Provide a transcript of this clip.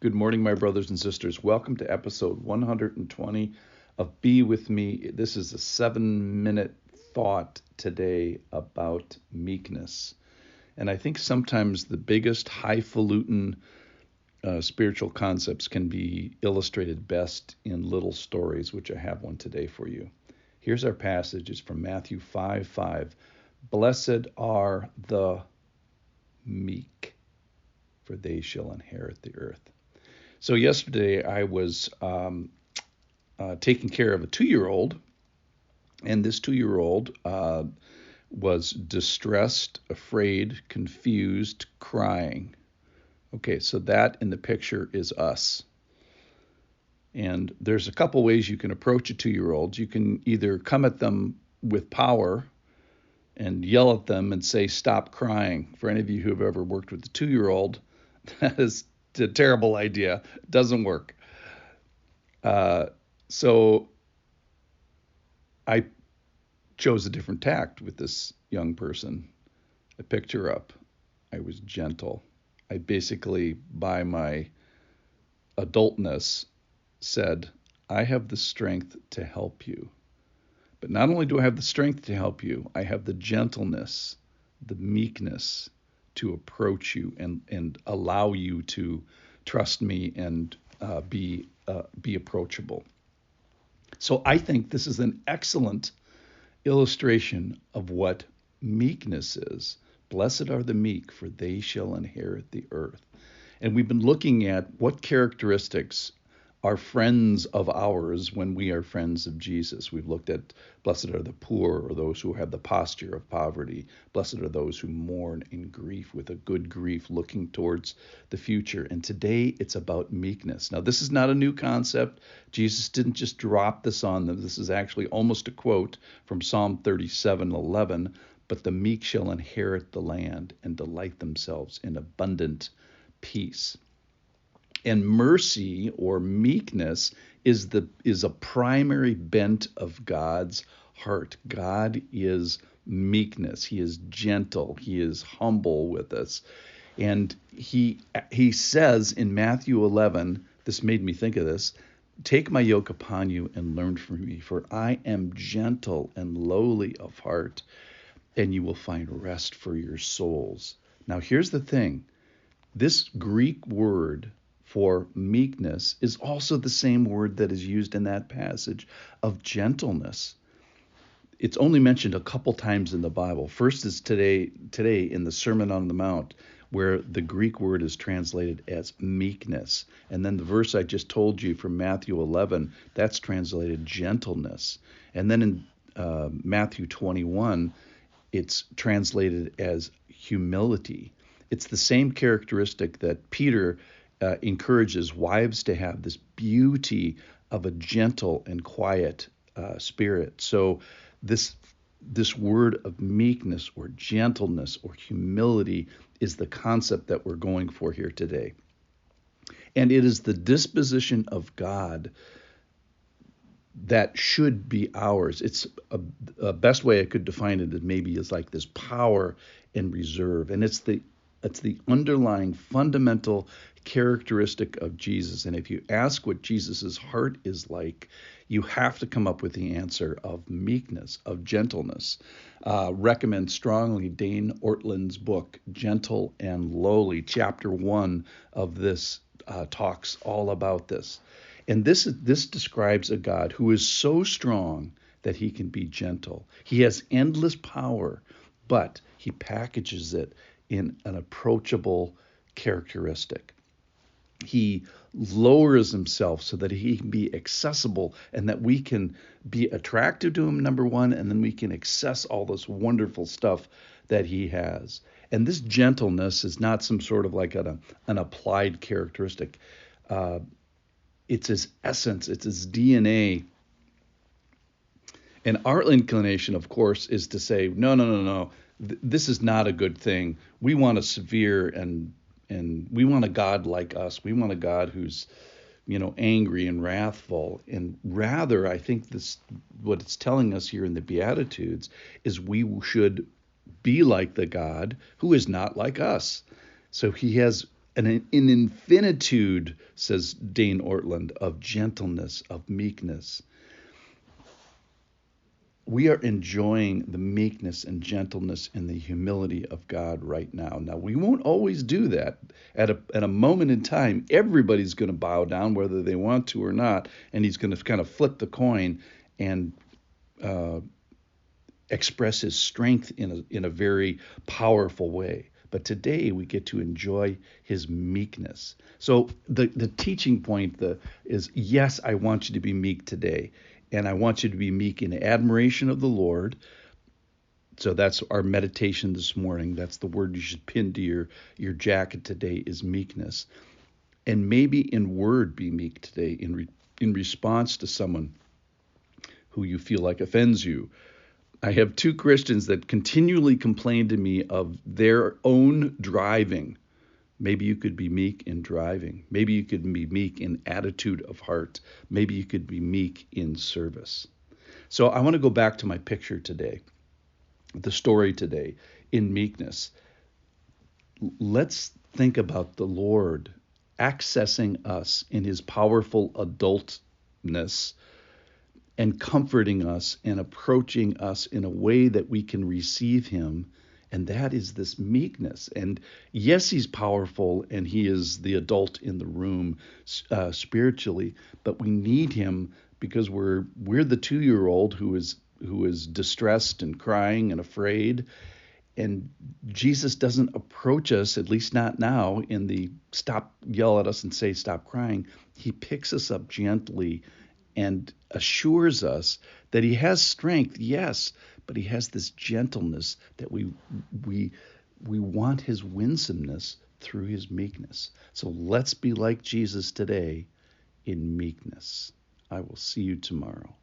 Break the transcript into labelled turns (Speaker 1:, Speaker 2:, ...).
Speaker 1: Good morning, my brothers and sisters. Welcome to episode 120 of Be With Me. This is a 7-minute thought today about meekness. And I think sometimes the biggest highfalutin spiritual concepts can be illustrated best in little stories, which I have one today for you. Here's our passage. It's from Matthew 5:5. Blessed are the meek, for they shall inherit the earth. So yesterday I was taking care of a 2-year-old, and this 2-year-old was distressed, afraid, confused, crying. Okay, so that in the picture is us. And there's a couple ways you can approach a 2-year-old. You can either come at them with power and yell at them and say, stop crying. For any of you who have ever worked with a 2-year-old, that is a terrible idea. It doesn't work. So I chose a different tact with this young person. I picked her up. I was gentle. I basically, by my adultness, said, I have the strength to help you. But not only do I have the strength to help you, I have the gentleness, the meekness to approach you and allow you to trust me and be approachable. So I think this is an excellent illustration of what meekness is. Blessed are the meek, for they shall inherit the earth. And we've been looking at what characteristics are friends of ours when we are friends of Jesus. We've looked at blessed are the poor, or those who have the posture of poverty. Blessed are those who mourn in grief, with a good grief looking towards the future. And today it's about meekness. Now, this is not a new concept. Jesus didn't just drop this on them. This is actually almost a quote from Psalm 37:11. But the meek shall inherit the land and delight themselves in abundant peace. And mercy, or meekness, is a primary bent of God's heart. God is meekness. He is gentle. He is humble with us. And he says in Matthew 11, this made me think of this, take my yoke upon you and learn from me, for I am gentle and lowly of heart, and you will find rest for your souls. Now, here's the thing. This Greek word for meekness is also the same word that is used in that passage of gentleness. It's only mentioned a couple times in the Bible. First is today in the Sermon on the Mount, where the Greek word is translated as meekness. And then the verse I just told you from Matthew 11, that's translated gentleness. And then in Matthew 21, it's translated as humility. It's the same characteristic that Peter encourages wives to have, this beauty of a gentle and quiet spirit. So this word of meekness or gentleness or humility is the concept that we're going for here today. And it is the disposition of God that should be ours. It's a best way I could define it is maybe is like this power and reserve. And it's the underlying fundamental characteristic of Jesus. And if you ask what Jesus's heart is like, you have to come up with the answer of meekness, of gentleness. Recommend strongly Dane Ortland's book, Gentle and Lowly. Chapter 1 of this talks all about this. And this describes a God who is so strong that he can be gentle. He has endless power, but he packages it in an approachable characteristic. He lowers himself so that he can be accessible and that we can be attractive to him, number one, and then we can access all this wonderful stuff that he has. And this gentleness is not some sort of like an applied characteristic. It's his essence. It's his DNA. And our inclination, of course, is to say, no. This is not a good thing. We want a severe and we want a God like us. We want a God who's, angry and wrathful. And rather, I think what it's telling us here in the Beatitudes is we should be like the God who is not like us. So he has an infinitude, says Dane Ortland, of gentleness, of meekness. We are enjoying the meekness and gentleness and the humility of God right now. Now, we won't always do that. At a moment in time, everybody's going to bow down, whether they want to or not, and he's going to kind of flip the coin and express his strength in a very powerful way. But today we get to enjoy his meekness. So the teaching point is, yes, I want you to be meek today. And I want you to be meek in admiration of the Lord. So that's our meditation this morning. That's the word you should pin to your jacket today, is meekness. And maybe in word be meek today in response to someone who you feel like offends you. I have two Christians that continually complain to me of their own driving. Maybe you could be meek in driving. Maybe you could be meek in attitude of heart. Maybe you could be meek in service. So I want to go back to my picture today, the story today, in meekness. Let's think about the Lord accessing us in his powerful adultness and comforting us and approaching us in a way that we can receive him. And that is this meekness. And yes, he's powerful and he is the adult in the room spiritually, but we need him because we're the 2-year-old who is distressed and crying and afraid. And Jesus doesn't approach us, at least not now, in the yell at us and say, stop crying. He picks us up gently and assures us that he has strength, yes, but he has this gentleness that we want his winsomeness through his meekness. So let's be like Jesus today in meekness. I will see you tomorrow.